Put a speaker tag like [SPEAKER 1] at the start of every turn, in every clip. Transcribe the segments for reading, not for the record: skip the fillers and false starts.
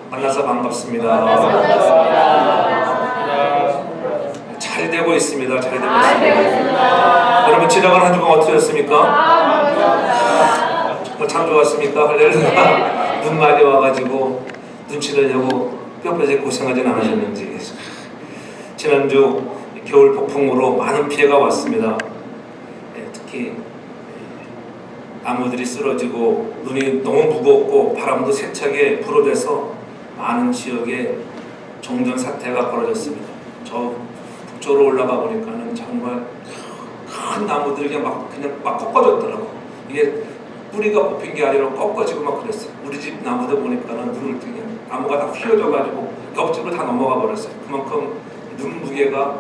[SPEAKER 1] 만나서 반갑습니다. 잘 되고 있습니다. 잘 되고 있습니다. 여러분 지나간 한 주간 어떠셨습니까? 정말 참 좋았습니까? 할렐루야. 눈 많이 와가지고 눈치를 하고 뼈뼈에 고생하진 않으셨는지. 지난주 겨울 폭풍으로 많은 피해가 왔습니다. 특히 나무들이 쓰러지고 눈이 너무 무겁고 바람도 세차게 불어대서 많은 지역에 정전 사태가 벌어졌습니다. 저 북쪽으로 올라가 보니까는 정말 큰 나무들이 그냥 막 꺾어졌더라고. 이게 뿌리가 뽑힌 게 아니라 꺾어지고 막 그랬어요. 우리 집 나무들 보니까는 눈을 뜨게 나무가 다 휘어져가지고 옆집으로 다 넘어가 버렸어요. 그만큼 눈 무게가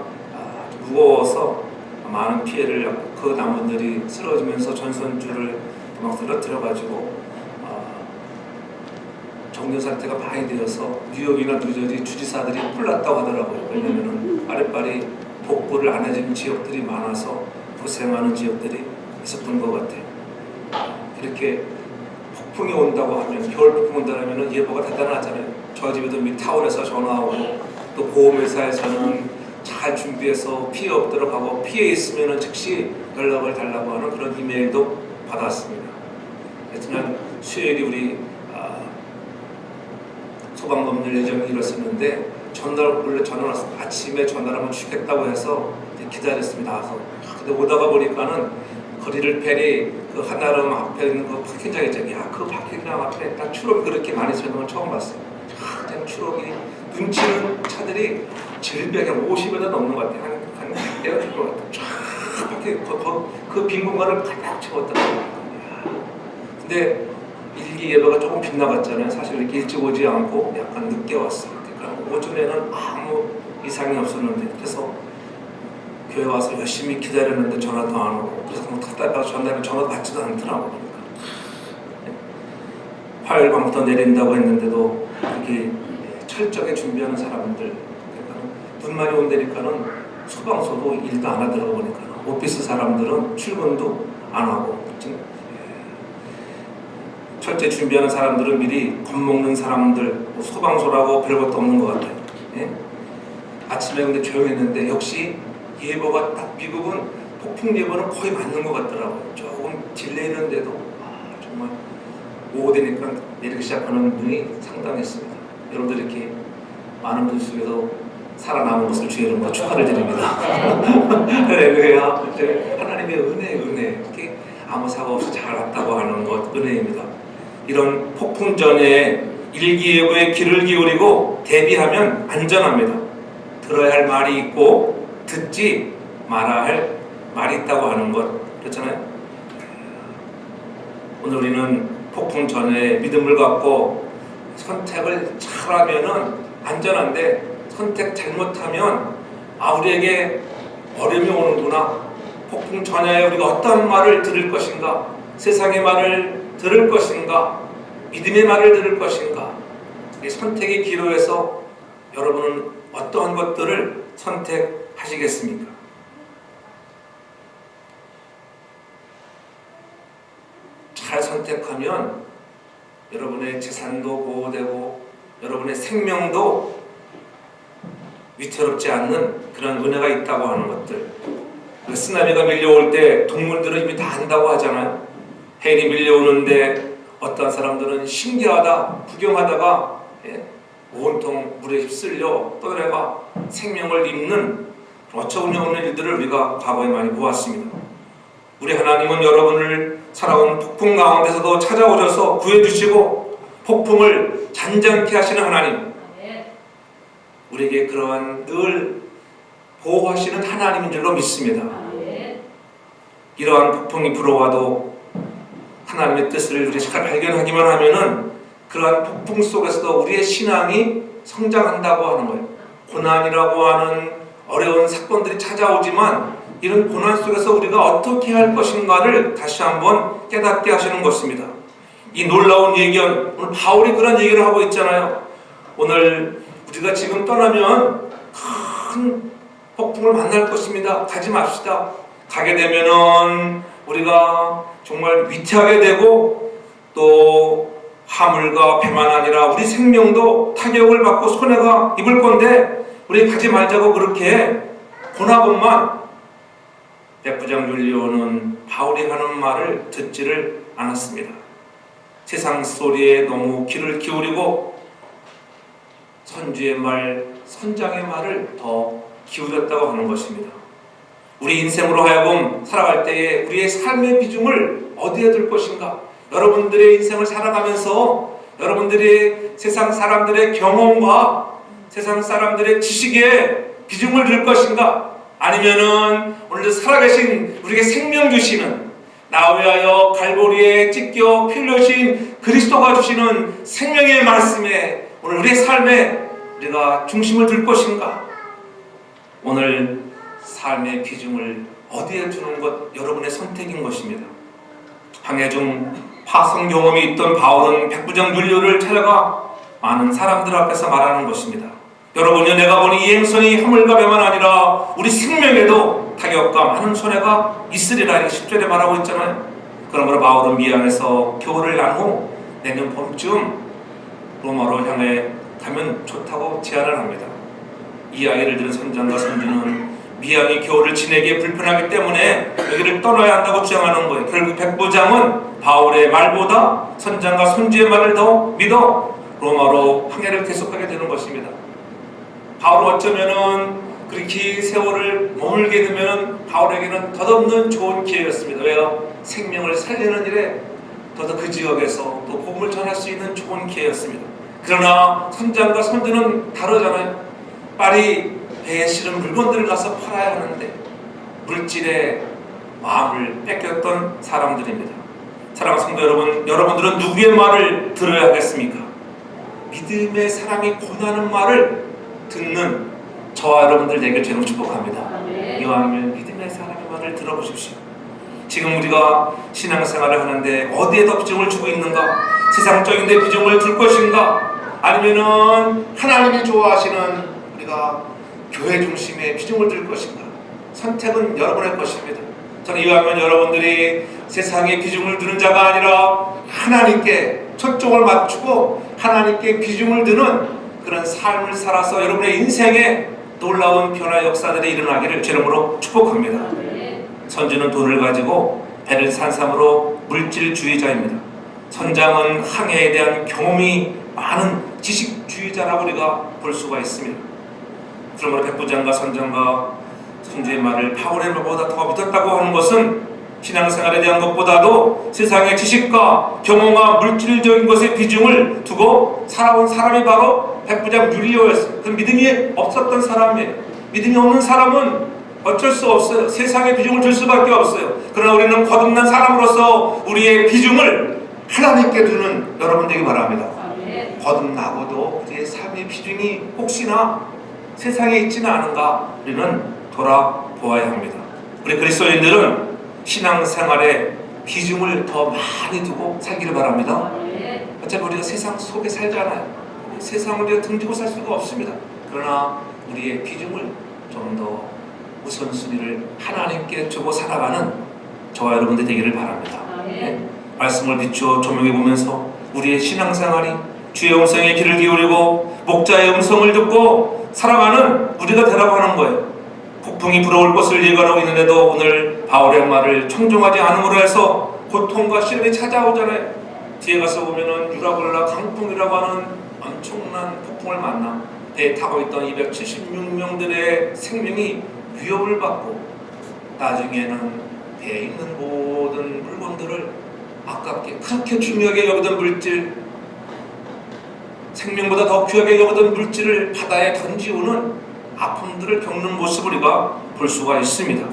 [SPEAKER 1] 무거워서 많은 피해를 받고 그 나무들이 쓰러지면서 전선줄을 막 쓰러뜨려가지고 정전 상태가 많이 되어서 뉴욕이나 뉴저지 주지사들이 뿔났다고 하더라고요. 왜냐면은 빠리빠리 복구를 안 해준 지역들이 많아서 고생하는 지역들이 있었던 것 같아요. 이렇게 폭풍이 온다고 하면, 겨울 폭풍 온다면 예보가 대단하잖아요. 저희 집에도 타운에서 전화하고 또 보험회사에서는 잘 준비해서 피해 없도록 하고 피해 있으면 즉시 연락을 달라고 하는 그런 이메일도 받았습니다. 지난 수요일이 우리 소방검열 예정이 이뤘었는데 원래 전화 왔어요. 아침에 전화하면 죽겠다고 해서 기다렸습니다. 나와서. 근데 오다가 보니까는 거리를 페리 그 한아름 앞에 있는 그 파킹장 있잖아요. 그 파킹장 앞에 딱 추록이 그렇게 많이 서 있는 걸 처음 봤어요. 그냥 추록이 눈치는 차들이 질벽에 50m 넘는 것 같아요. 한 내가 될 것 같아요. 쫙 파킹 그 빈 공간을 가득 채웠더라고요. 근데 일기 예보가 조금 빗나갔잖아요. 사실 이렇게 일찍 오지 않고 약간 늦게 왔어요. 그러니까 오전에는 아무 이상이 없었는데 그래서 교회 와서 열심히 기다렸는데 전화도 안 오고 그래서 뭐 답답해서 전화를 받지도 않더라고요. 화요일 밤부터 내린다고 했는데도 이렇게 철저하게 준비하는 사람들 그러니까 눈 많이 온다니까는 소방서도 일도 안 하더라고 보니까 오피스 사람들은 출근도 안 하고 철저히 준비하는 사람들은 미리 겁먹는 사람들 소방서라고 별것도 없는 것 같아요. 예? 아침에 근데 조용했는데 역시 예보가 딱 미국은 폭풍 예보는 거의 맞는 것 같더라고요. 조금 딜레이는데도 정말 오후 되니까 내리기 시작하는 눈이 상당했습니다. 여러분들 이렇게 많은 분 속에서 살아남은 것을 주의 이름으로 축하를 드립니다. 할렐루야. 하나님의 은혜 이렇게 아무 사고 없이 잘 왔다고 하는 것 은혜입니다. 이런 폭풍 전에 일기예보에 귀를 기울이고 대비하면 안전합니다. 들어야 할 말이 있고 듣지 말아야 할 말이 있다고 하는 것 그렇잖아요. 오늘 우리는 폭풍 전에 믿음을 갖고 선택을 잘하면은 안전한데 선택 잘못하면 우리에게 어려움이 오는구나. 폭풍 전야에 우리가 어떤 말을 들을 것인가, 세상의 말을 들을 것인가, 믿음의 말을 들을 것인가. 이 선택의 기로에서 여러분은 어떠한 것들을 선택하시겠습니까? 잘 선택하면 여러분의 재산도 보호되고 여러분의 생명도 위태롭지 않는 그런 은혜가 있다고 하는 것들. 쓰나미가 밀려올 때 동물들은 이미 다 안다고 하잖아요. 해일이 밀려오는데 어떤 사람들은 신기하다 구경하다가 온통 물에 휩쓸려 떠내가 생명을 잇는 어처구니 없는 일들을 우리가 과거에 많이 보았습니다. 우리 하나님은 여러분을 살아온 폭풍 가운데서도 찾아오셔서 구해주시고 폭풍을 잔잔케 하시는 하나님, 우리에게 그러한 늘 보호하시는 하나님인 줄로 믿습니다. 이러한 폭풍이 불어와도 하나님의 뜻을 우리 잘 발견하기만 하면은 그러한 폭풍 속에서도 우리의 신앙이 성장한다고 하는 거예요. 고난이라고 하는 어려운 사건들이 찾아오지만 이런 고난 속에서 우리가 어떻게 할 것인가를 다시 한번 깨닫게 하시는 것입니다. 이 놀라운 예견, 오늘 바울이 그런 얘기를 하고 있잖아요. 오늘 우리가 지금 떠나면 큰 폭풍을 만날 것입니다. 가지 맙시다. 가게 되면은 우리가 정말 위태하게 되고 또 화물과 배만 아니라 우리 생명도 타격을 받고 손해가 입을 건데 우리 가지 말자고 그렇게 고나곤만 백부장 율리오는 바울이 하는 말을 듣지를 않았습니다. 세상 소리에 너무 귀를 기울이고 선주의 말, 선장의 말을 더 기울였다고 하는 것입니다. 우리 인생으로 하여금 살아갈 때에 우리의 삶의 비중을 어디에 둘 것인가? 여러분들의 인생을 살아가면서 여러분들이 세상 사람들의 경험과 세상 사람들의 지식에 비중을 둘 것인가? 아니면은 오늘도 살아계신 우리에게 생명 주시는 나 위하여 갈보리에 찢겨 피 흘리신 그리스도가 주시는 생명의 말씀에 오늘 우리의 삶에 우리가 중심을 둘 것인가? 오늘 삶의 비중을 어디에 두는 것 여러분의 선택인 것입니다. 항해 중 파송 경험이 있던 바울은 백부장 율리오를 찾아가 많은 사람들 앞에서 말하는 것입니다. 여러분이 내가 보니 이 행선이 화물과 배만 아니라 우리 생명에도 타격과 많은 손해가 있으리라 이렇게 10절에 말하고 있잖아요. 그러므로 바울은 미안해서 겨울을 난 후 내년 봄쯤 로마로 향해 가면 좋다고 제안을 합니다. 이 이야기를 들은 선장과 선주는 미양이 겨울을 지내기에 불편하기 때문에 여기를 떠나야 한다고 주장하는 거예요. 결국 백부장은 바울의 말보다 선장과 선주의 말을 더 믿어 로마로 항해를 계속하게 되는 것입니다. 바울은 어쩌면은 그렇게 긴 세월을 머물게 되면 바울에게는 덧없는 좋은 기회였습니다. 왜요? 생명을 살리는 일에 더더 그 지역에서 또 복음을 전할 수 있는 좋은 기회였습니다. 그러나 선장과 선주는 다르잖아요. 빨리 배에 실은 물건들을 가서 팔아야 하는데 물질에 마음을 뺏겼던 사람들입니다. 사랑하는 성도 여러분, 여러분들은 누구의 말을 들어야 하겠습니까? 믿음의 사람이 권하는 말을 듣는 저와 여러분들 되길 제가 축복합니다. 이왕이면 믿음의 사람의 말을 들어보십시오. 지금 우리가 신앙생활을 하는데 어디에 더 비중을 주고 있는가? 세상적인 데 비중을 둘 것인가? 아니면은 하나님이 좋아하시는 우리가 교회 중심에 비중을 둘 것인가? 선택은 여러분의 것입니다. 저는 이왕이면 여러분들이 세상에 비중을 두는 자가 아니라 하나님께 초점을 맞추고 하나님께 비중을 두는 그런 삶을 살아서 여러분의 인생에 놀라운 변화 역사들이 일어나기를 제 이름으로 축복합니다. 선주는 돈을 가지고 배를 산 사람으로 물질주의자입니다. 선장은 항해에 대한 경험이 많은 지식주의자라고 우리가 볼 수가 있습니다. 그러므로 백부장과 선장과 선주의 말을 바울의 말보다 더 믿었다고 하는 것은 신앙생활에 대한 것보다도 세상의 지식과 경험과 물질적인 것에 비중을 두고 살아온 사람이 바로 백부장 율리오였어요. 그 믿음이 없었던 사람이에요. 믿음이 없는 사람은 어쩔 수 없어요. 세상에 비중을 줄 수밖에 없어요. 그러나 우리는 거듭난 사람으로서 우리의 비중을 하나님께 두는 여러분 되기 바랍니다. 거듭나고도 우리의 삶의 비중이 혹시나 세상에 있지는 않은가 우리는 돌아보아야 합니다. 우리 그리스도인들은 신앙생활에 비중을 더 많이 두고 살기를 바랍니다. 어차피 우리가 세상 속에 살잖아요. 세상을 우리가 등지고 살 수가 없습니다. 그러나 우리의 비중을 좀 더 우선순위를 하나님께 주고 살아가는 저와 여러분들 되기를 바랍니다. 말씀을 비추어 조명해 보면서 우리의 신앙생활이 주의 음성에 귀를 기울이고 목자의 음성을 듣고 살아가는 우리가 되라고 하는 거예요. 폭풍이 불어올 것을 예고하고 있는데도 오늘 바울의 말을 청종하지 않음으로 해서 고통과 시련이 찾아오잖아요. 뒤에 가서 보면은 유라굴라 강풍이라고 하는 엄청난 폭풍을 만나 배에 타고 있던 276명들의 생명이 위협을 받고 나중에는 배에 있는 모든 물건들을 아깝게 그렇게 중요하게 여기던 물질, 생명보다 더 귀하게 여기던 물질을 바다에 던지우는 아픔들을 겪는 모습을 우리가 볼 수가 있습니다.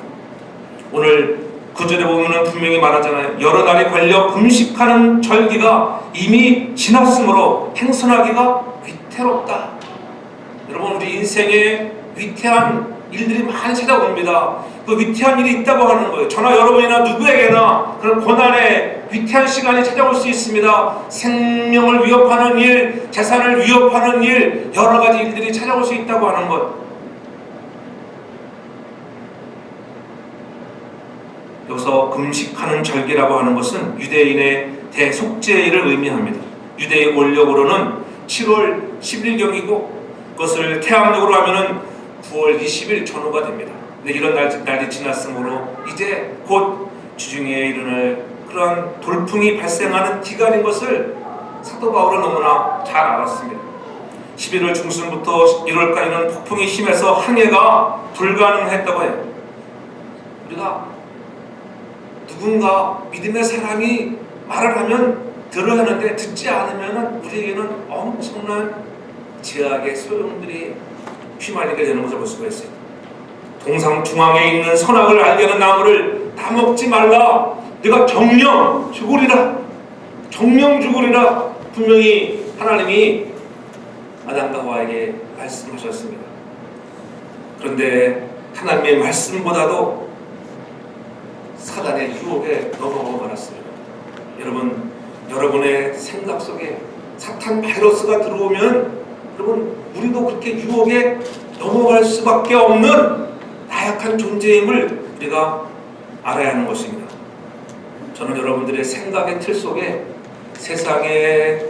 [SPEAKER 1] 오늘 구절에 보면 분명히 말하잖아요. 여러 날이 걸려 금식하는 절기가 이미 지났으므로 행선하기가 위태롭다. 여러분, 우리 인생에 위태한 일들이 많이 찾아옵니다. 그 위태한 일이 있다고 하는 거예요. 저나 여러분이나 누구에게나 그런 고난의 위태한 시간이 찾아올 수 있습니다. 생명을 위협하는 일, 재산을 위협하는 일, 여러 가지 일들이 찾아올 수 있다고 하는 것. 여기서 금식하는 절기라고 하는 것은 유대인의 대속죄일을 의미합니다. 유대의 원력으로는 7월 10일경이고 그것을 태양력으로 하면은 9월 20일 전후가 됩니다. 근데 이런 날이 지났으므로 이제 곧 주중에 일어날 그러한 돌풍이 발생하는 기간인 것을 사도 바울은 너무나 잘 알았습니다. 11월 중순부터 1월까지는 폭풍이 심해서 항해가 불가능했다고 해요. 우리가 누군가 믿음의 사람이 말을 하면 들어야 하는데 듣지 않으면 우리에게는 엄청난 제약의 소용들이 휘말리게 되는 것을 볼 수가 있어요. 동상 중앙에 있는 선악을 알게 하는 나무를 다 먹지 말라. 네가 정령 죽으리라. 정령 죽으리라. 분명히 하나님이 아담과 하와에게 말씀하셨습니다. 그런데 하나님의 말씀보다도 사단의 유혹에 넘어가 말았습니다. 여러분, 여러분의 생각 속에 사탄 바이러스가 들어오면 여러분, 우리도 그렇게 유혹에 넘어갈 수밖에 없는 나약한 존재임을 우리가 알아야 하는 것입니다. 저는 여러분들의 생각의 틀 속에 세상의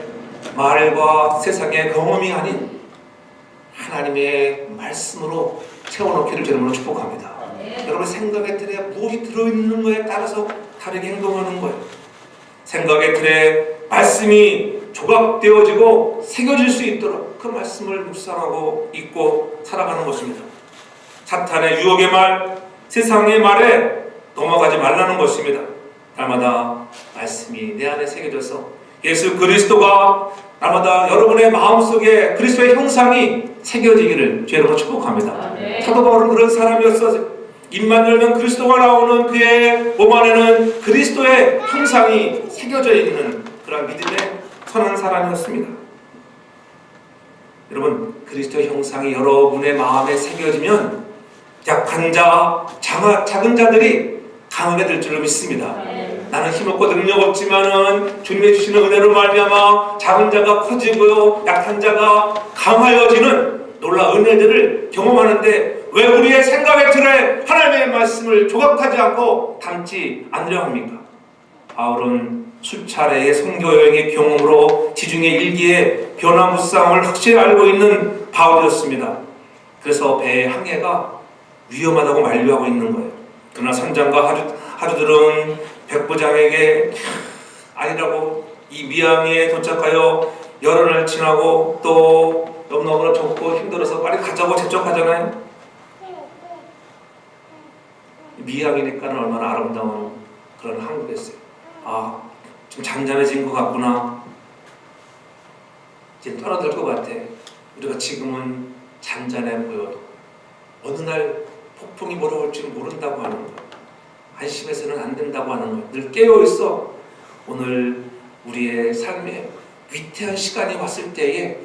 [SPEAKER 1] 말과 세상의 경험이 아닌 하나님의 말씀으로 채워넣기를 주님으로 축복합니다. 여러분의 생각의 틀에 무엇이 들어있는 거에 따라서 다르게 행동하는 거예요. 생각의 틀에 말씀이 조각되어지고 새겨질 수 있도록 그 말씀을 묵상하고 읽고 살아가는 것입니다. 사탄의 유혹의 말, 세상의 말에 넘어가지 말라는 것입니다. 날마다 말씀이 내 안에 새겨져서 예수 그리스도가 날마다 여러분의 마음속에 그리스도의 형상이 새겨지기를 주님으로 축복합니다. 사도 바울은 그런 사람이었어요. 입만 열면 그리스도가 나오는 그의 몸 안에는 그리스도의 형상이 새겨져 있는 그런 믿음의 선한 사람이었습니다. 여러분, 그리스도의 형상이 여러분의 마음에 새겨지면 약한 자, 작은 자들이 강하게 될 줄로 믿습니다. 나는 힘없고 능력 없지만은 주님의 주시는 은혜로 말미암아 작은 자가 커지고요, 약한 자가 강하여지는 놀라운 은혜들을 경험하는데 왜 우리의 생각의 틀에 하나님의 말씀을 조각하지 않고 담지 않으려 합니까? 바울은 수차례의 선교 여행의 경험으로 지중해 일기의 변화무쌍을 확실히 알고 있는 바울이었습니다. 그래서 배의 항해가 위험하다고 만류하고 있는 거예요. 그러나 선장과 하주들은 백부장에게 아니라고 이 미양에 도착하여 여러 날 지나고 또 너무너무 덥고 힘들어서 빨리 가자고 재촉하잖아요. 미양이니까는 얼마나 아름다운 그런 항구겠어요. 아, 좀 잔잔해진 것 같구나. 이제 떠나들 것 같아. 우리가 지금은 잔잔해 보여도 어느 날 폭풍이 몰아올 줄 모른다고 하는 것, 안심해서는 안 된다고 하는 것, 늘 깨어있어. 오늘 우리의 삶에 위태한 시간이 왔을 때에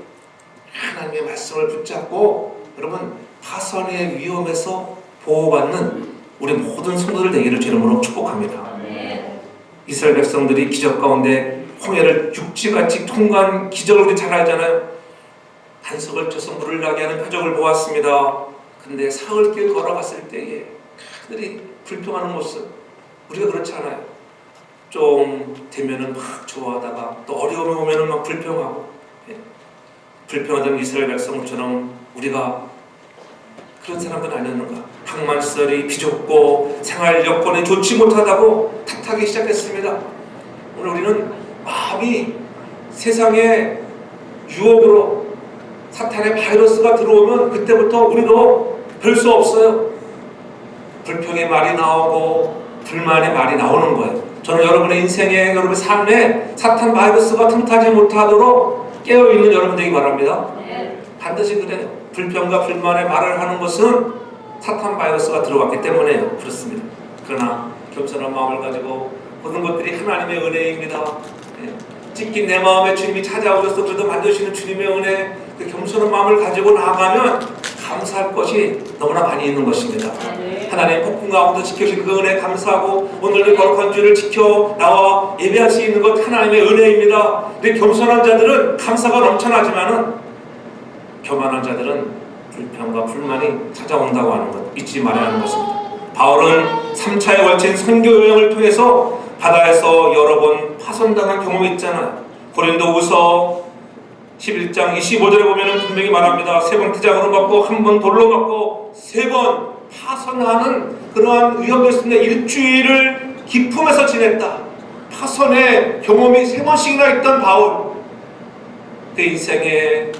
[SPEAKER 1] 하나님의 말씀을 붙잡고 여러분 파선의 위험에서 보호받는 우리 모든 성도들 되기를 주님으로 축복합니다. 이스라엘 백성들이 기적 가운데 홍해를 육지같이 통과한 기적을 우리 잘 알잖아요. 반석을 쳐서 물을 나게 하는 표적을 보았습니다. 근데 사흘길 걸어갔을 때에 그들이 불평하는 모습, 우리가 그렇지 않아요. 좀 되면은 막 좋아하다가 또 어려움이 오면은 막 불평하고, 불평하던 이스라엘 백성처럼 우리가 그런 사람들은 아니었는가? 항만시설이 비좁고 생활 여건이 좋지 못하다고 탓하기 시작했습니다. 오늘 우리는 마음이 세상의 유혹으로 사탄의 바이러스가 들어오면 그때부터 우리도 별 수 없어요. 불평의 말이 나오고 불만의 말이 나오는 거예요. 저는 여러분의 인생에, 여러분의 삶에 사탄 바이러스가 틈타지 못하도록 깨어있는 여러분 되기 바랍니다. 반드시 그래요. 불평과 불만의 말을 하는 것은 사탄 바이러스가 들어왔기 때문에 그렇습니다. 그러나 겸손한 마음을 가지고 모든 것들이 하나님의 은혜입니다. 찢긴 내 마음에 주님이 찾아오셔서 그래도 만드시는 주님의 은혜, 그 겸손한 마음을 가지고 나아가면 감사할 것이 너무나 많이 있는 것입니다. 하나님 폭풍 가운데 지켜주신 그 은혜 감사하고 오늘의 거룩한 주를 지켜 나와 예배할 수 있는 것 하나님의 은혜입니다. 우리 겸손한 자들은 감사가 넘쳐나지만은 교만한 자들은 불평과 불만이 찾아온다고 하는 것 잊지 말아야 하는 것입니다. 바울은 3차에 걸친 선교 여행을 통해서 바다에서 여러 번 파손당한 경험이 있잖아요. 고린도후서 11장 25절에 보면은 분명히 말합니다. 3번 태장으로 맞고 1번 돌로 맞고 3번 파선하는 그러한 위험도 있습니다. 일주일을 기품에서 지냈다. 파선의 경험이 3번씩이나 있던 바울. 그 인생에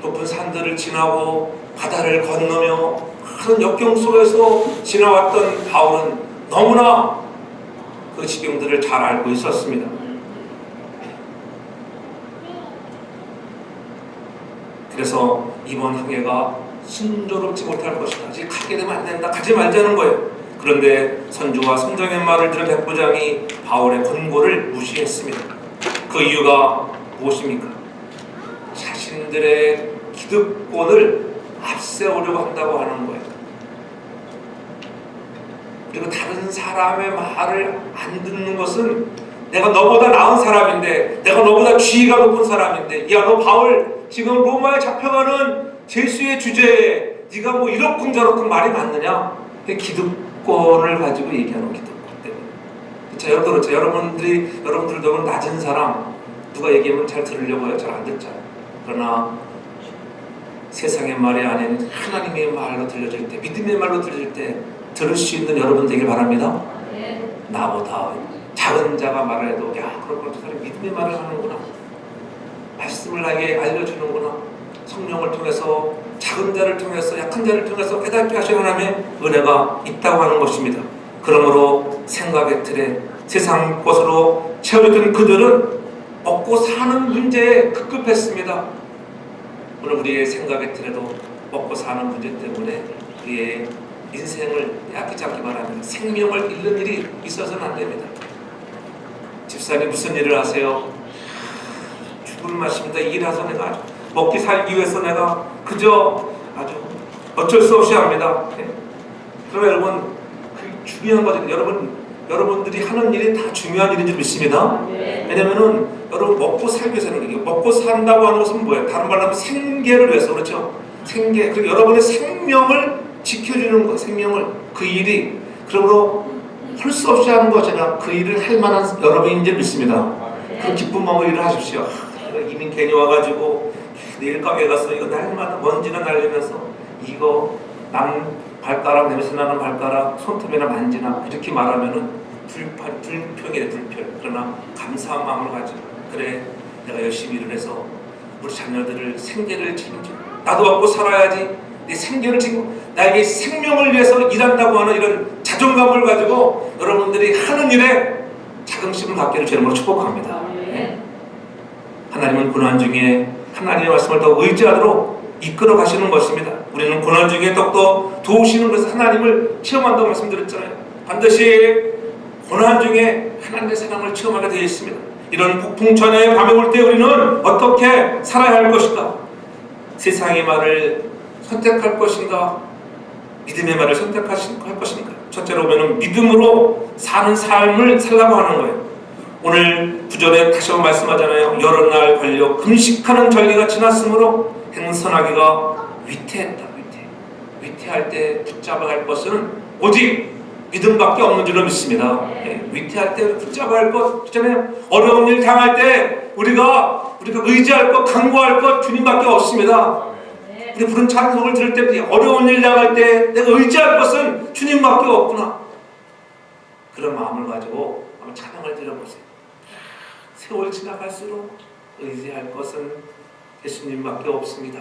[SPEAKER 1] 높은 산들을 지나고 바다를 건너며 큰 역경 속에서 지나왔던 바울은 너무나 그 지경들을 잘 알고 있었습니다. 그래서 이번 항해가 순조롭지 못할 것이다. 아직 가게 되면 안 된다. 가지 말자는 거예요. 그런데 선주와 선장의 말을 들은 백부장이 바울의 권고를 무시했습니다. 그 이유가 무엇입니까? 자신들의 기득권을 앞세우려고 한다고 하는 거예요. 그리고 다른 사람의 말을 안 듣는 것은 내가 너보다 나은 사람인데, 내가 너보다 지위가 높은 사람인데, 야 너 바울 지금 로마에 잡혀가는 죄수의 주제에 네가 뭐 이렇군 저렇군 말이 맞느냐? 기득권을 가지고 얘기하는 기득권 때문에. 그렇죠? 여러분들도 낮은 사람 누가 얘기하면 잘 들으려고 해요. 잘 안 듣잖아요. 그러나 세상의 말이 아닌 하나님의 말로 들려질 때, 믿음의 말로 들려질 때 들을 수 있는 여러분 되길 바랍니다. 나보다 작은 자가 말을 해도 야 그렇구나, 저 사람이 믿음의 말을 하는구나, 말씀을 나에게 알려주는구나, 성령을 통해서 작은 자를 통해서 약한 자를 통해서 깨닫게 하시는 하나님의 은혜가 있다고 하는 것입니다. 그러므로 생각의 틀에 세상 것으로 채워졌던 그들은 먹고 사는 문제에 급급했습니다. 오늘 우리의 생각의 틀에도 먹고 사는 문제 때문에 우리의 인생을 약하지 않기 바랍니다. 생명을 잃는 일이 있어서는 안 됩니다. 집사님 무슨 일을 하세요? 죽을 맛입니다. 일해서 내가 먹기 살기 위해서 내가 그저 아주 어쩔 수 없이 합니다. 네? 그러면 여러분 그 중요한 거죠. 여러분들이 하는 일이 다 중요한 일인 줄 믿습니다. 왜냐면은 여러분 먹고 살기 위해서 하는 거예요. 먹고 산다고 하는 것은 뭐예요? 다른 말로 하면 생계를 위해서, 그렇죠? 생계. 그리고 여러분의 생명을 지켜주는 거예요. 생명을. 그 일이. 그러므로 할 수 없이 하는 것이나 그 일을 할 만한 여러분인 줄 믿습니다. 그 기쁜 마음으로 일을 하십시오. 이민 괜히 와가지고 내일 가게 가서 이거 날마다 먼지나 날리면서 이거 남 발가락 냄새 나는 발가락 손톱이나 만지나 이렇게 말하면은 불평이래. 불평. 그러나 감사한 마음을 가지고 그래 내가 열심히 일을 해서 우리 자녀들을 생계를 책임져 나도 먹고 살아야지 내 생계를 책임져 나에게 생명을 위해서 일한다고 하는 이런 자존감을 가지고 여러분들이 하는 일에 자긍심을 갖기를 주님으로 축복합니다. 네. 하나님은 고난 중에 하나님의 말씀을 더 의지하도록 이끌어 가시는 것입니다. 우리는 고난 중에 더욱더 도우시는 것을 하나님을 체험한다고 말씀드렸잖아요. 반드시 고난 중에 하나님의 사랑을 체험하게 되어 있습니다. 이런 폭풍천의 밤에 올 때 우리는 어떻게 살아야 할 것인가? 세상의 말을 선택할 것인가? 믿음의 말을 선택할 것인가? 첫째로 보면 믿음으로 사는 삶을 살라고 하는 거예요. 오늘 구절에 다시 한번 말씀하잖아요. 여러 날 걸려 금식하는 절기가 지났으므로 행선하기가 위태했다. 위태할 때 붙잡아야 할 것은 오직 믿음밖에 없는 줄로 믿습니다. 위태할 때 붙잡아야 할 것 있잖아요. 어려운 일 당할 때 우리가 의지할 것, 간구할 것 주님밖에 없습니다. 우리 부른 찬송을 들을 때 어려운 일 당할 때 내가 의지할 것은 주님밖에 없구나. 그런 마음을 가지고 한번 찬양을 드려보세요. 세월 지나갈수록 의지할 것은 예수님밖에 없습니다.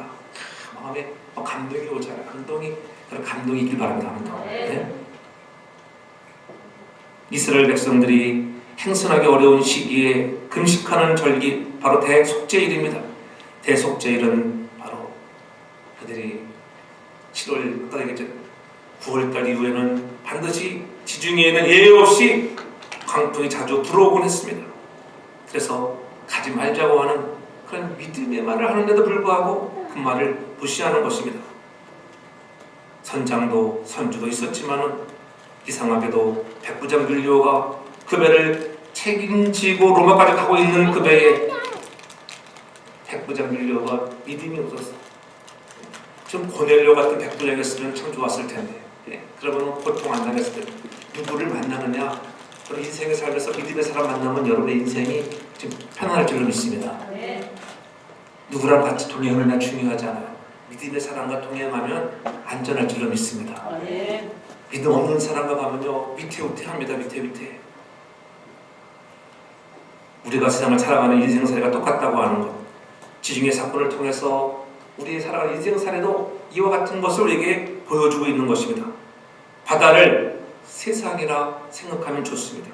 [SPEAKER 1] 마음에 감동이 오잖아요. 그런 감동이 있길 바랍니다. 네? 이스라엘 백성들이 행선하기 어려운 시기에 금식하는 절기 바로 대속죄일입니다. 대속죄일은 바로 그들이 7월 9월달 이후에는 반드시 지중해에는 예외 없이 강풍이 자주 불어오곤 했습니다. 그래서 가지 말자고 하는 그런 믿음의 말을 하는데도 불구하고 그 말을 무시하는 것입니다. 선장도 선주도 있었지만은 이상하게도 백부장 율리오가 그 배를 책임지고 로마까지 가고 있는 그 배에 백부장 율리오가 믿음이 없었어. 좀 고넬료 같은 백부장이었으면 참 좋았을 텐데. 그러면 고통 안 당했을 때 누구를 만나느냐? 그런 인생의 삶에서 믿음의 사람 만나면 여러분의 인생이 지금 편안할 줄로 믿습니다. 누구랑 같이 동행하느냐 중요하지 않아요. 믿음의 사람과 동행하면 안전할 줄로 믿습니다. 믿음 없는 사람과 가면요 위태위태합니다. 위태위태. 우리가 세상을 살아가는 인생사례가 똑같다고 하는 것, 지중해 사건을 통해서 우리의 살아가는 인생사례도 이와 같은 것을 우리에게 보여주고 있는 것입니다. 바다를 세상이라 생각하면 좋습니다.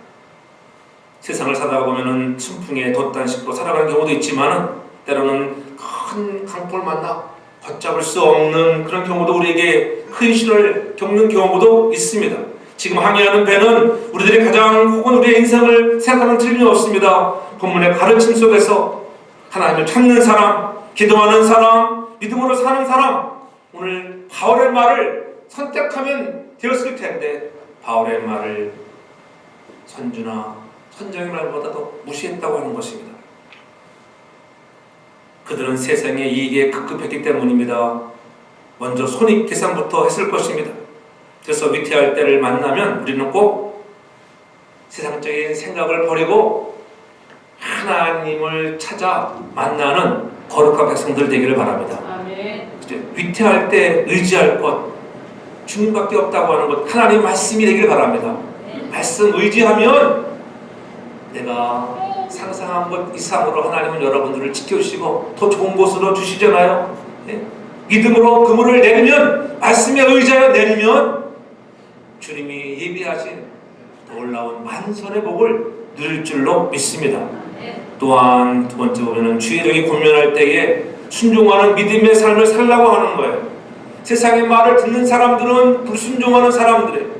[SPEAKER 1] 세상을 살다가 보면은 순풍에 돛단식으로 살아가는 경우도 있지만 때로는 큰 강풍을 만나 걷잡을 수 없는 그런 경우도 우리에게 큰 시련을 겪는 경우도 있습니다. 지금 항해하는 배는 우리들이 가장 혹은 우리의 인생을 생각하는 틀림이 없습니다. 본문의 가르침 속에서 하나님을 찾는 사람, 기도하는 사람, 믿음으로 사는 사람, 오늘 바울의 말을 선택하면 되었을 텐데 바울의 말을 선주나 선장의 말보다도 무시했다고 하는 것입니다. 그들은 세상의 이익에 급급했기 때문입니다. 먼저 손익계산부터 했을 것입니다. 그래서 위태할 때를 만나면 우리는 꼭 세상적인 생각을 버리고 하나님을 찾아 만나는 거룩한 백성들 되기를 바랍니다. 아멘. 위태할 때 의지할 것, 주님밖에 없다고 하는 것, 하나님 말씀이 되기를 바랍니다. 말씀 의지하면 내가 상상한 것 이상으로 하나님은 여러분들을 지켜주시고 더 좋은 곳으로 주시잖아요. 믿음으로 그물을 내리면, 말씀에 의지하여 내리면 주님이 예비하신 놀라운 만선의 복을 누릴 줄로 믿습니다. 또한 두 번째 보면은 주의 영이 권면할 때에 순종하는 믿음의 삶을 살라고 하는 거예요. 세상의 말을 듣는 사람들은 불순종하는 사람들이에요.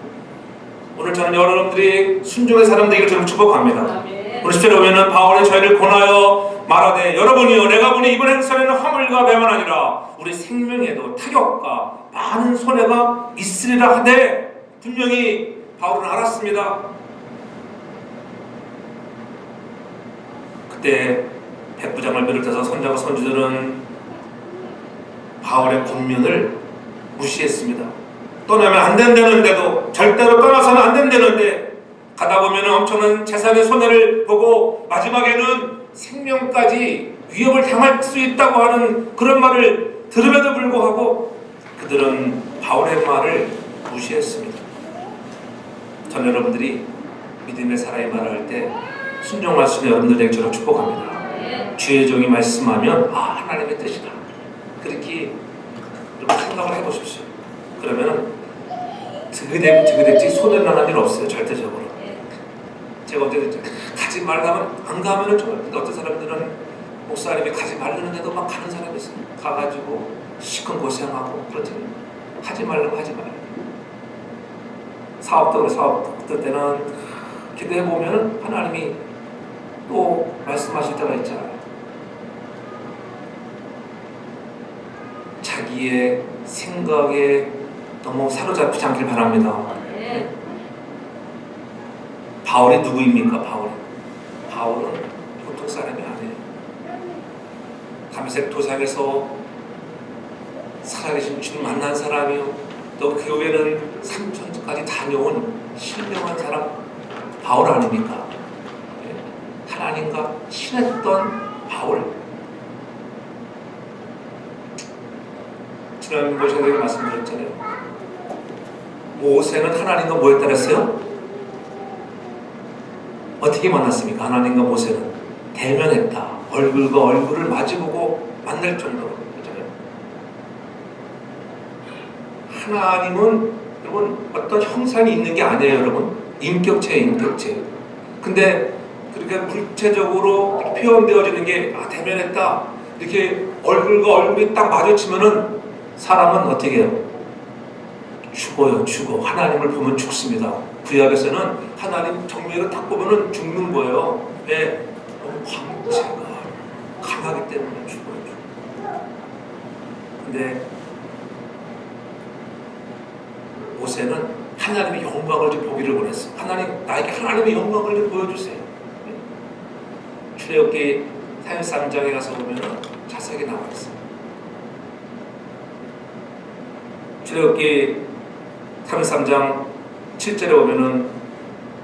[SPEAKER 1] 오늘 저는 여러분들이 순종의 사람 되기를 저는 축복합니다. 오늘 10절에 보면은 바울이 저희를 권하여 말하되 여러분이여 내가 보니 이번 행선에는 화물과 배만 아니라 우리 생명에도 타격과 많은 손해가 있으리라 하되 분명히 바울은 알았습니다. 그때 백부장을 비롯해서 선장과 선주들은 바울의 권면을 무시했습니다. 떠나면 안 된다는데도 절대로 떠나서는 안 된다는데 가다 보면 엄청난 재산의 손해를 보고 마지막에는 생명까지 위협을 당할 수 있다고 하는 그런 말을 들음에도 불구하고 그들은 바울의 말을 무시했습니다. 전 여러분들이 믿음의 사람이 말할 때 순종할 수 있는 여러분들에게 저를 축복합니다. 주의 종이 말씀하면 하나님의 뜻이다. 그렇게 생각을 해보십시오. 그러면은 드그댔지 손해를 나는 일 없어요. 절대적으로. 제가 어제 가지 말라면 안 가면은 정말 어떤 사람들은 목사님이 가지 말라는데도 막 가는 사람이 있어요. 가가지고 시큰 고생하고 그렇지. 하지 말라면 하지 말라. 사업도 그래. 사업도 때는 기도해보면 하나님이 또 말씀하실 때가 있잖아요. 자기의 생각에 너무 사로잡히지 않길 바랍니다. 바울이 누구입니까? 바울은 보통 사람이 아니에요. 다메섹 도상에서 살아계신 주님 만난 사람이요. 또 교회는 3천까지 다녀온 신명한 사람 바울 아닙니까? 하나님과 친했던 바울. 지난 모세에게 말씀드렸잖아요. 모세는 하나님과 뭐 했다 그랬어요? 어떻게 만났습니까? 하나님과 모세는 대면했다. 얼굴과 얼굴을 마주보고 만날 정도로. 그렇잖아요. 하나님은 여러분 어떤 형상이 있는 게 아니에요. 여러분 인격체예요. 인격체. 근데 그렇게 물체적으로 표현되어지는 게 대면했다. 이렇게 얼굴과 얼굴이 딱 마주치면은 사람은 어떻게 해요? 죽어요. 죽어. 하나님을 보면 죽습니다. 구약에서는 하나님 정면으로 딱 보면은 죽는 거예요. 왜? 광채가 강하기 때문에 죽어요. 근데 모세는 하나님의 영광을 좀 보기를 원했어요. 하나님, 나에게 하나님의 영광을 좀 보여주세요. 출애굽기 33장에 가서 보면은 자세하게 나와 있어요. 출애굽기 33장 7절에 보면은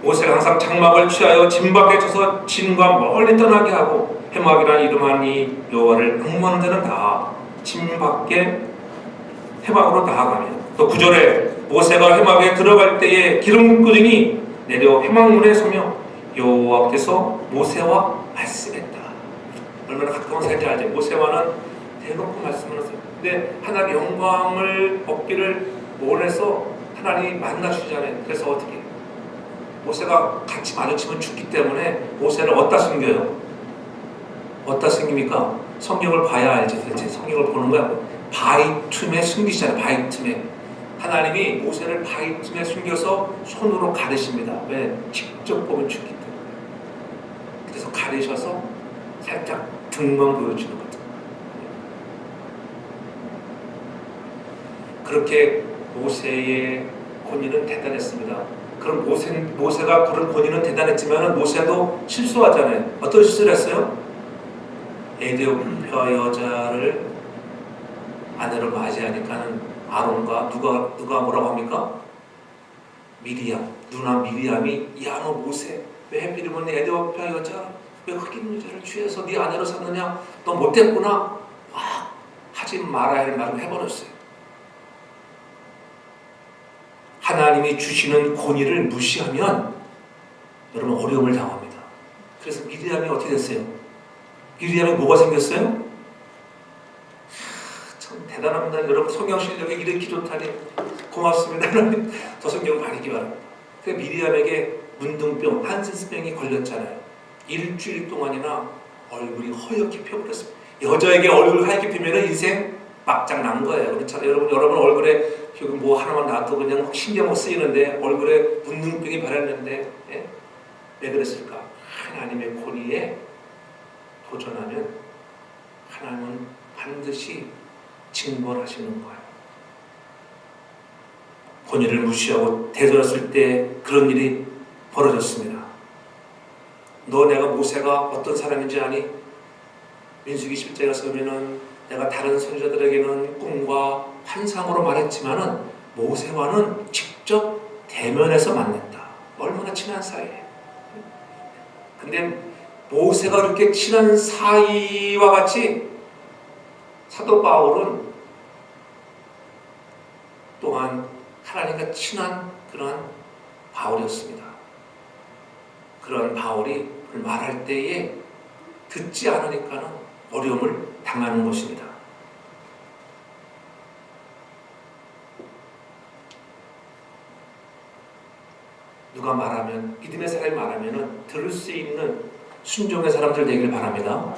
[SPEAKER 1] 모세가 항상 장막을 취하여 진 밖에 쳐서 진과 멀리 떠나게 하고 해막이라는 이름하니 여호와를 흠모하는 자는 다 진 밖에 해막으로 나아가며 또 9절에 모세가 해막에 들어갈 때에 기름 꾸준히 내려 해막문에 서며 여호와께서 모세와 말씀했다. 얼마나 가까운 사이인지 알지? 모세와는 대놓고 말씀을 하세요. 근데 하나님의 영광을 얻기를 원해서 하나님이 만나주시잖아요. 그래서 어떻게? 모세가 같이 마주치면 죽기 때문에 모세를 어디다 숨겨요? 어디다 숨깁니까? 성경을 봐야 알죠. 도대체 성경을 보는 거야. 바위 틈에 숨기시잖아요. 바위 틈에. 하나님이 모세를 바위 틈에 숨겨서 손으로 가르십니다. 왜? 직접 보면 죽기 때문에. 그래서 가르셔서 살짝 등만 보여주는 거죠. 그렇게 모세의 권위는 대단했습니다. 그럼 모세가 그런 권위는 대단했지만 모세도 실수하잖아요. 어떤 실수를 했어요? 에디오피아 여자를 아내로 맞이하니까는 아론과 누가 뭐라고 합니까? 미리암, 누나 미리암이 야 너 모세 왜 하필이면 에디오피아 여자 왜 흑인 여자를 취해서 네 아내로 삼느냐? 너 못됐구나. 와 하지 말아야 할 말을 해버렸어요. 하나님이 주시는 권위를 무시하면 여러분 어려움을 당합니다. 그래서 미리암이 어떻게 됐어요? 미리암이 뭐가 생겼어요? 참 대단합니다. 여러분 성경 실력이 이렇게 좋다니 고맙습니다. 더 성경 가리기 바랍니다. 그 미리암에게 문둥병, 한센스병이 걸렸잖아요. 일주일 동안이나 얼굴이 허옇게 펴버렸습니다. 여자에게 얼굴 하얗게 피면 인생 막장 난 거예요. 그렇잖아요. 여러분 얼굴에 뭐 하나만 놔도 그냥 신경 못 쓰이는데 얼굴에 문둥병이 발했는데 예? 왜 그랬을까? 하나님의 권위에 도전하면 하나님은 반드시 징벌하시는 거예요. 권위를 무시하고 대들었을 때 그런 일이 벌어졌습니다. 너 내가 모세가 어떤 사람인지 아니? 민수기 10장에 가서는 내가 다른 선지자들에게는 꿈과 환상으로 말했지만은 모세와는 직접 대면해서 만났다. 얼마나 친한 사이예요. 근데 모세가 그렇게 친한 사이와 같이 사도 바울은 또한 하나님과 친한 그런 바울이었습니다. 그런 바울이 말할 때에 듣지 않으니까는 어려움을 당하는 것입니다. 누가 말하면 믿음의 사람이 말하면은 들을 수 있는 순종의 사람들 되길 바랍니다.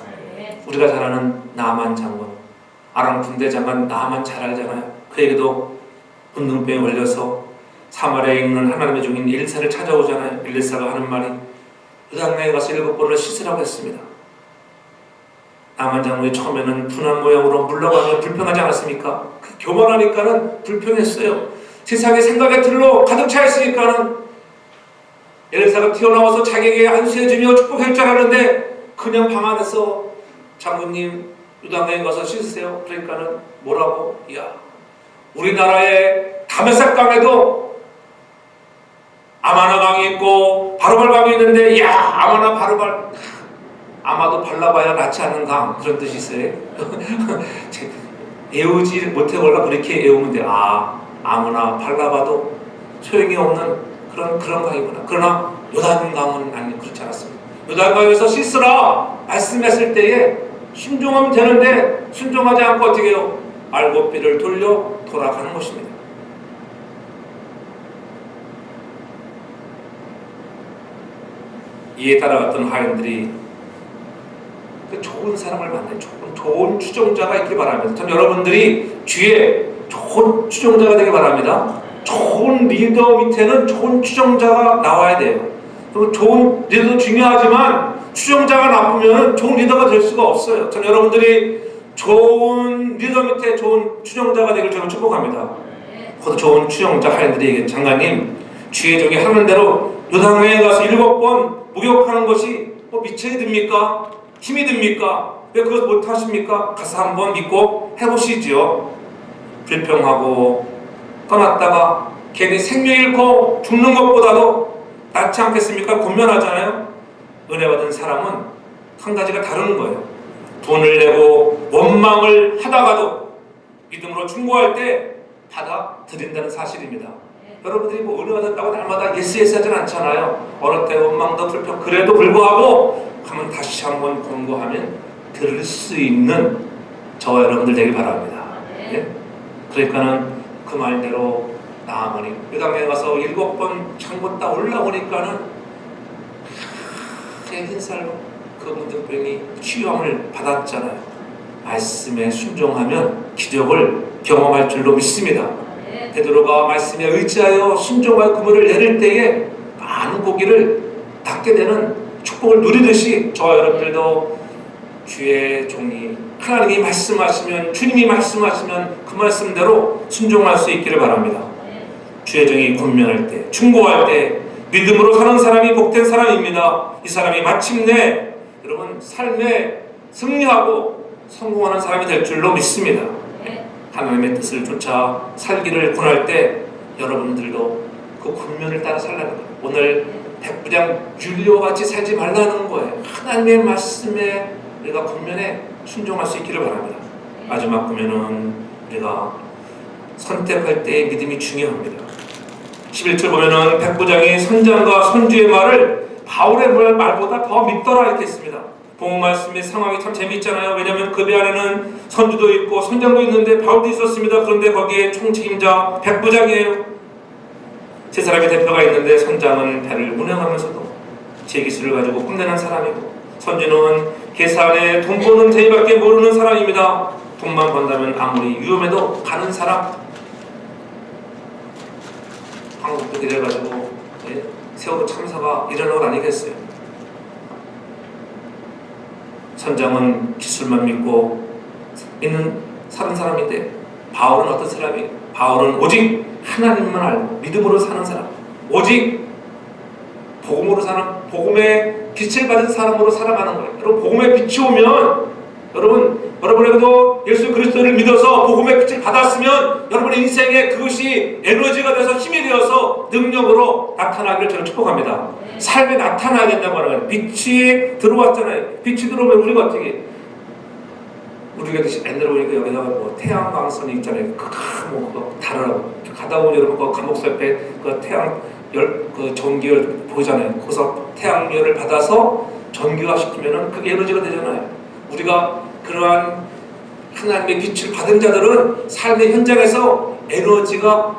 [SPEAKER 1] 우리가 잘 아는 나만 장군, 아람 군대 장관 나만 잘 알잖아요. 그에게도 문둥병에 걸려서 사마리아에 있는 하나님의 종인 엘리사를 찾아오잖아요. 엘리사가 하는 말이 요단강에 가서 7번을 씻으라고 했습니다. 나만 장군이 처음에는 분한 모양으로 물러가면 불평하지 않았습니까? 교만하니까는 불평했어요. 세상의 생각의 틀로 가득 차 있으니까는 엘리사가 튀어나와서 자기에게 안수해주며 축복할 줄 알았는데 그냥 방 안에서 장군님 요단강에 가서 씻으세요. 그러니까는 뭐라고? 야 우리나라의 다메섹 강에도 아마나 강이 있고 바르발 강이 있는데 야 아마나 바르발 아마도 발라봐야 낫지 않는 강 그런 뜻이 있어요. 애우지 못해걸라 그렇게 애우면 돼. 아무나 발라봐도 소용이 없는 그런 강이구나. 그러나 요단강은 아니 그렇지 않았습니다. 요단강에서 씻으라 말씀했을 때에 순종하면 되는데 순종하지 않고 어떻게 해요? 알곡비를 돌려 돌아가는 것입니다. 이에 따라갔던 하인들이 좋은 사람을 만나요. 좋은 추종자가 있길 바랍니다. 참 여러분들이 주위에 좋은 추종자가 되길 바랍니다. 좋은 리더 밑에는 좋은 추종자가 나와야 돼요. 그리고 좋은 리더도 중요하지만 추종자가 나쁘면 좋은 리더가 될 수가 없어요. 참 여러분들이 좋은 리더 밑에 좋은 추종자가 되길 저는 축복합니다. 그것도 좋은 추종자 하인들에게 장관님 주의 종이 하는 대로 요단강에 가서 7번 목욕하는 것이 미천이 듭니까? 힘이 듭니까? 왜 그것 못하십니까? 가서 한번 믿고 해보시지요. 불평하고 떠났다가 괜히 생명 잃고 죽는 것보다도 낫지 않겠습니까? 권면하잖아요. 은혜 받은 사람은 한 가지가 다른 거예요. 돈을 내고 원망을 하다가도 믿음으로 충고할 때 받아들인다는 사실입니다. 여러분들이 뭐 은혜 받았다고 날마다 예스 하진 않잖아요. 어느 때 원망도 불평 그래도 불구하고 하면 다시 한번 권고하면 들을 수 있는 저와 여러분들 되길 바랍니다. 예? 그러니까는 그 말대로 나아가니 회당에 가서 7번 창고 딱 올라오니까는 흰살로 그 문득병이 치유함을 받았잖아요. 말씀에 순종하면 기적을 경험할 줄로 믿습니다. 베드로가 말씀에 의지하여 순종하여 그물을 내릴 때에 많은 고기를 낚게 되는 축복을 누리듯이 저와 여러분들도 주의 종이 하나님이 말씀하시면 주님이 말씀하시면 그 말씀대로 순종할 수 있기를 바랍니다. 주의 종이 권면할 때 충고할 때 믿음으로 사는 사람이 복된 사람입니다. 이 사람이 마침내 여러분 삶에 승리하고 성공하는 사람이 될 줄로 믿습니다. 하나님의 뜻을 쫓아 살기를 권할 때 여러분들도 그 권면을 따라 살라는 거예요. 오늘 백부장 율리와 같이 살지 말라는 거예요. 하나님의 말씀에 우리가 권면에 순종할 수 있기를 바랍니다. 마지막 보면은 우리가 선택할 때의 믿음이 중요합니다. 11절 보면은 백부장이 선장과 선주의 말을 바울의 말보다 더 믿더라 이렇게 했습니다. 본 말씀의 상황이 참 재미있잖아요. 왜냐하면 그 배 안에는 선주도 있고 선장도 있는데 바울도 있었습니다. 그런데 거기에 총책임자 백부장이에요. 세 사람의 대표가 있는데 선장은 배를 운행하면서도 제 기술을 가지고 뽐내는 사람이고 선주는 계산에 돈 버는 재미밖에 모르는 사람입니다. 돈만 번다면 아무리 위험해도 가는 사람. 한국도 이래가지고 세월호 참사가 일어나고 아니겠어요. 선장은 기술만 믿고 있는 사는 사람인데 바울은 어떤 사람이에요? 바울은 오직 하나님만 알고 믿음으로 사는 사람, 오직 복음으로 사는 복음의 빛을 받은 사람으로 살아가는 거예요. 여러분 복음의 빛이 오면 여러분에게도 예수 그리스도를 믿어서 복음의 빛을 받았으면 여러분의 인생에 그것이 에너지가 돼서 힘이 되어서 능력으로 나타나기를 저는 축복합니다. 삶에 나타나야 된다고 하는 거예요. 빛이 들어왔잖아요. 빛이 들어오면 우리가 어떻게 우리가 옛날에 보니까 여기다가 뭐 태양광선이 있잖아요. 뭐 다르라고 가다 보면 여러분 그 감옥서 옆에 그 태양 그 전기열 보잖아요. 거기서 태양열을 받아서 전기화 시키면은 그게 에너지가 되잖아요. 우리가 그러한 하나님의 빛을 받은 자들은 삶의 현장에서 에너지가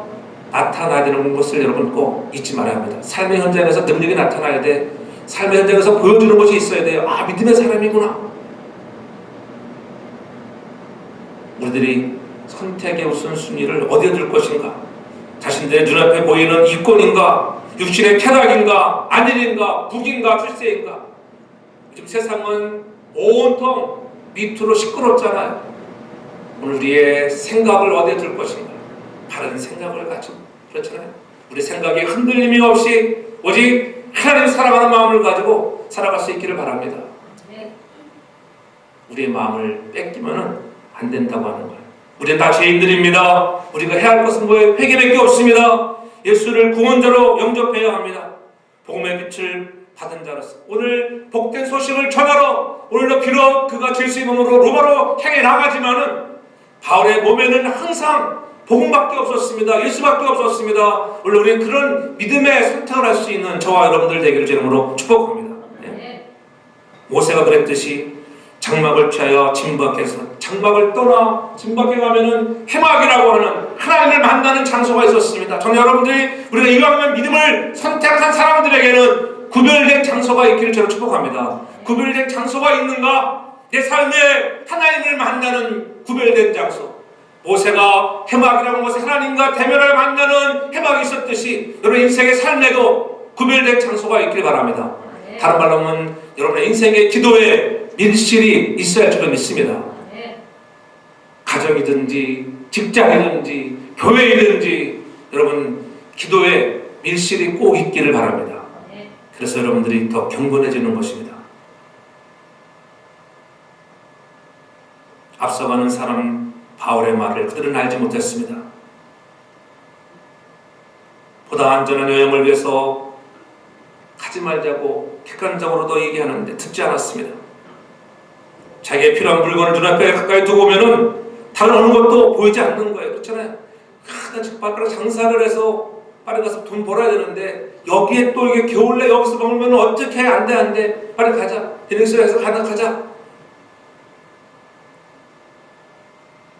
[SPEAKER 1] 나타나야 되는 것을 여러분 꼭 잊지 말아야 합니다. 삶의 현장에서 능력이 나타나야 돼. 삶의 현장에서 보여주는 것이 있어야 돼요. 아, 믿음의 사람이구나. 우리들이 선택의 우선순위를 어디에 둘 것인가? 자신들의 눈앞에 보이는 이권인가? 육신의 쾌락인가? 안일인가? 북인가? 출세인가? 요즘 세상은 온통 밑으로 시끄럽잖아요. 오늘 우리의 생각을 어디에 둘 것인가? 바른 생각을 가지고 그렇잖아요. 우리 생각에 흔들림이 없이 오직 하나님 사랑하는 마음을 가지고 살아갈 수 있기를 바랍니다. 우리의 마음을 뺏기면 안 된다고 하는 거예요. 우리는 다 죄인들입니다. 우리가 해야 할 것은 뭐예요? 회개밖에 없습니다. 예수를 구원자로 영접해야 합니다. 복음의 빛을 받은 자로서 오늘 복된 소식을 전하러 오늘도 비록 그가 죄수의 몸으로 로마로 향해 나가지만은 바울의 몸에는 항상 복음밖에 없었습니다. 예수밖에 없었습니다. 오늘 우리는 그런 믿음의 선택을 할 수 있는 저와 여러분들 되기를 주님으로 축복합니다. 모세가 그랬듯이 장막을 취하여 진박해서 장막을 떠나 진박해 가면은 해막이라고 하는 하나님을 만나는 장소가 있었습니다. 저는 여러분들이 우리가 이왕이면 믿음을 선택한 사람들에게는 구별된 장소가 있기를 저는 축복합니다. 구별된 장소가 있는가? 내 삶에 하나님을 만나는 구별된 장소. 모세가 해막이라는 것에 하나님과 대면을 만나는 해막이 있었듯이 여러분 인생의 삶에도 구별된 장소가 있길 바랍니다. 다른 말로 하면 여러분의 인생의 기도에 밀실이 있어야 할 줄로 믿습니다. 가정이든지 직장이든지 교회이든지 여러분 기도에 밀실이 꼭 있기를 바랍니다. 그래서 여러분들이 더 경건해지는 것입니다. 앞서가는 사람 바울의 말을 그들은 알지 못했습니다. 보다 안전한 여행을 위해서 하지 말자고 객관적으로도 얘기하는데 듣지 않았습니다. 자기의 필요한 물건을 눈앞에 가까이 두고 오면은 다른 어느 것도 보이지 않는 거예요. 그렇잖아요. 빨리 장사를 해서 빨리 가서 돈 벌어야 되는데 여기에 또 이게 겨울에 여기서 먹으면 어떻게 해? 안 돼. 빨리 가자. 비행기에서 가자.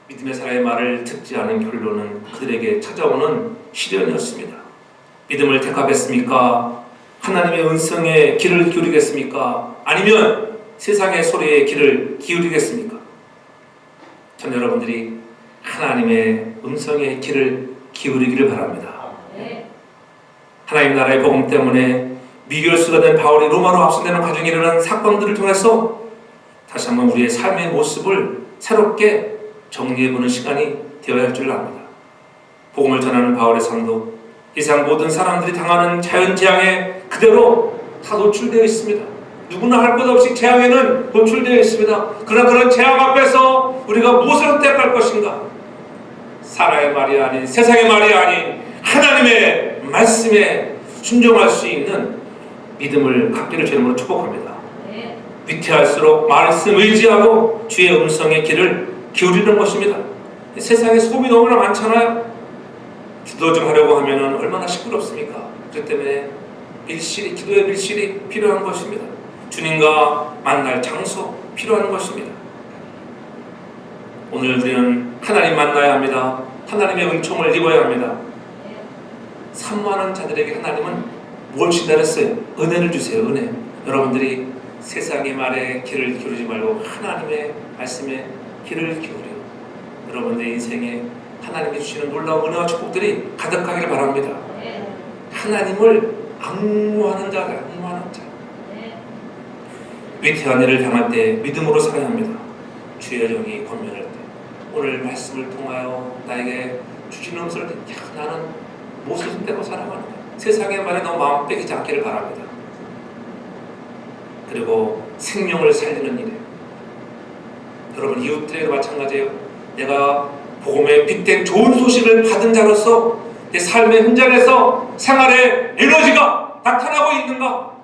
[SPEAKER 1] 믿음의 사람의 말을 듣지 않은 결론은 그들에게 찾아오는 시련이었습니다. 믿음을 택하겠습니까? 하나님의 음성에 귀를 기울이겠습니까? 아니면 세상의 소리에 귀를 기울이겠습니까? 전 여러분들이 하나님의 음성에 귀를 기울이기를 바랍니다. 하나님 나라의 복음 때문에 미결수가 된 바울이 로마로 압송되는 과정에 일어난 사건들을 통해서 다시 한번 우리의 삶의 모습을 새롭게 정리해보는 시간이 되어야 할 줄 압니다. 복음을 전하는 바울의 삶도 이 세상 모든 사람들이 당하는 자연재앙에 그대로 다 노출되어 있습니다. 누구나 할 것 없이 재앙에는 노출되어 있습니다. 그러나 그런 재앙 앞에서 우리가 무엇을 선택할 것인가? 사람의 말이 아닌, 세상의 말이 아닌 하나님의 말씀에 순종할 수 있는 믿음을 갖기를 주님으로 축복합니다. 위태할수록 말씀 의지하고 주의 음성의 귀를 기울이는 것입니다. 세상에 소음이 너무나 많잖아요. 기도 좀 하려고 하면 얼마나 시끄럽습니까? 그렇기 때문에 기도의 밀실이 필요한 것입니다. 주님과 만날 장소 필요한 것입니다. 오늘 우리는 하나님 만나야 합니다. 하나님의 은총을 입어야 합니다. 사모하는 자들에게 하나님은 뭘 기다렸어요? 은혜를 주세요. 은혜. 여러분들이 세상의 말에 귀를 기울이지 말고 하나님의 말씀에 귀를 기울여 여러분의 인생에 하나님이 주시는 놀라운 은혜와 축복들이 가득하기를 바랍니다. 하나님을 악무하는 자. 위태한 일을 당할 때 믿음으로 살아야 합니다. 주의 영이 권면할 때 오늘 말씀을 통하여 나에게 주시는 음성을 듣고 나는 무엇을 선택하고 살아가는 거야. 세상의 말에 너무 마음 빼기지 않기를 바랍니다. 그리고 생명을 살리는 일에 여러분 이웃들에게도 마찬가지예요. 내가 복음에 빗댄 좋은 소식을 받은 자로서 내 삶의 현장에서 생활의 에너지가 나타나고 있는가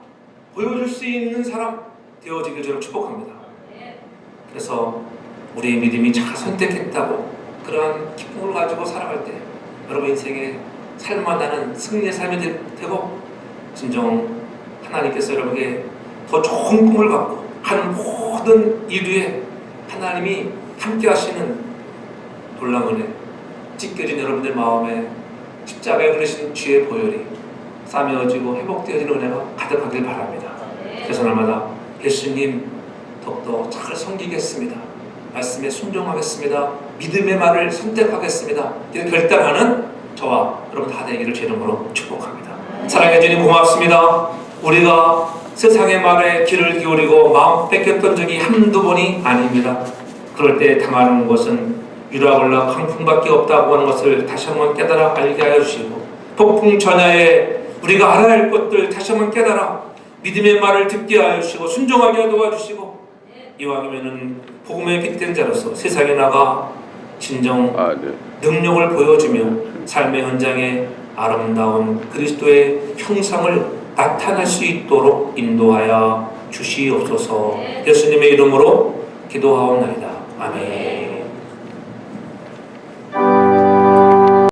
[SPEAKER 1] 보여줄 수 있는 사람 되어지길 저를 축복합니다. 그래서 우리의 믿음이 잘 선택했다고 그러한 기쁨을 가지고 살아갈 때 여러분 인생에 살만하는 승리의 삶이 되고 진정 하나님께서 여러분에게 더 좋은 꿈을 갖고 한 모든 이루에 하나님이 함께 하시는 놀라운 은혜 찢겨진 여러분들 마음에 십자가에 그리신 주의 보혈이 싸매어지고 회복되어지는 은혜가 가득하길 바랍니다. 그래서 날마다 예수님 더욱더 잘 섬기겠습니다. 말씀에 순종하겠습니다. 믿음의 말을 선택하겠습니다. 이렇게 결단하는 저와 여러분 다 되기를 제 이름으로 축복합니다. 사랑해 주님 고맙습니다. 우리가 세상의 말에 귀를 기울이고 마음 뺏겼던 적이 한두 번이 아닙니다. 그럴 때 당하는 것은 유라굴라 강풍밖에 없다고 하는 것을 다시 한번 깨달아 알게 하여 주시고 폭풍 전야에 우리가 알아야 할 것들 다시 한번 깨달아 믿음의 말을 듣게 하여 주시고 순종하게 도와주시고 이왕이면은 복음에 빗댄 자로서 세상에 나가 진정 능력을 보여주며 삶의 현장에 아름다운 그리스도의 형상을 나타낼 수 있도록 인도하여 주시옵소서. 예수님의 이름으로 기도하옵나이다. 아멘.